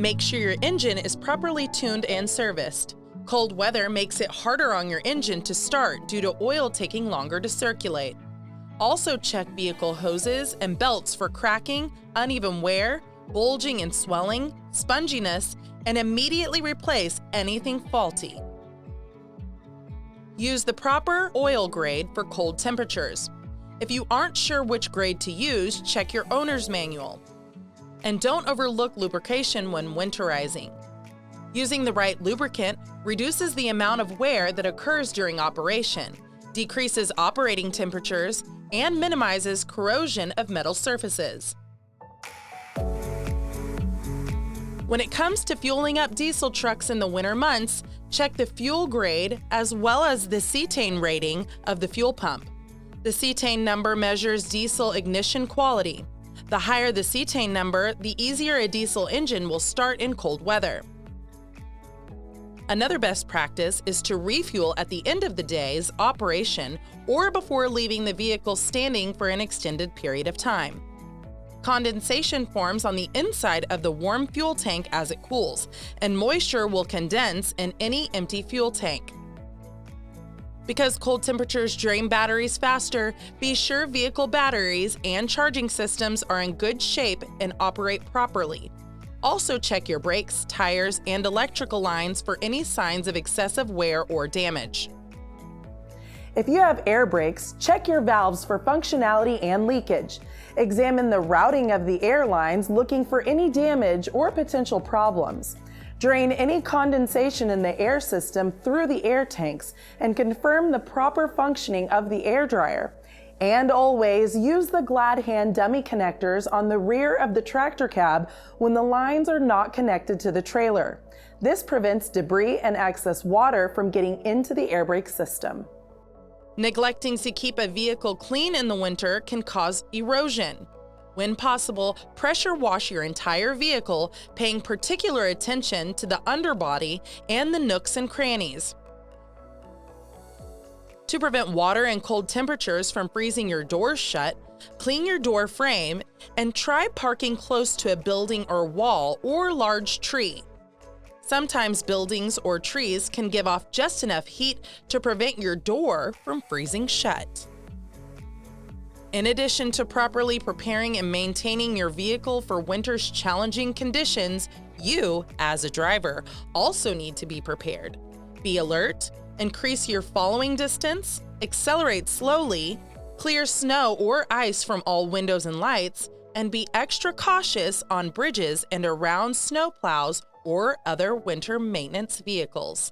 Make sure your engine is properly tuned and serviced. Cold weather makes it harder on your engine to start due to oil taking longer to circulate. Also check vehicle hoses and belts for cracking, uneven wear, bulging and swelling, sponginess, and immediately replace anything faulty. Use the proper oil grade for cold temperatures. If you aren't sure which grade to use, check your owner's manual. And don't overlook lubrication when winterizing. Using the right lubricant reduces the amount of wear that occurs during operation, decreases operating temperatures, and minimizes corrosion of metal surfaces. When it comes to fueling up diesel trucks in the winter months, check the fuel grade as well as the cetane rating of the fuel pump. The cetane number measures diesel ignition quality. The higher the cetane number, the easier a diesel engine will start in cold weather. Another best practice is to refuel at the end of the day's operation or before leaving the vehicle standing for an extended period of time. Condensation forms on the inside of the warm fuel tank as it cools, and moisture will condense in any empty fuel tank. Because cold temperatures drain batteries faster, be sure vehicle batteries and charging systems are in good shape and operate properly. Also check your brakes, tires, and electrical lines for any signs of excessive wear or damage. If you have air brakes, check your valves for functionality and leakage. Examine the routing of the air lines looking for any damage or potential problems. Drain any condensation in the air system through the air tanks and confirm the proper functioning of the air dryer. And always use the glad hand dummy connectors on the rear of the tractor cab when the lines are not connected to the trailer. This prevents debris and excess water from getting into the air brake system. Neglecting to keep a vehicle clean in the winter can cause erosion. When possible, pressure wash your entire vehicle, paying particular attention to the underbody and the nooks and crannies. To prevent water and cold temperatures from freezing your doors shut, clean your door frame and try parking close to a building or wall or large tree. Sometimes buildings or trees can give off just enough heat to prevent your door from freezing shut. In addition to properly preparing and maintaining your vehicle for winter's challenging conditions, you, as a driver, also need to be prepared. Be alert, increase your following distance, accelerate slowly, clear snow or ice from all windows and lights, and be extra cautious on bridges and around snowplows or other winter maintenance vehicles.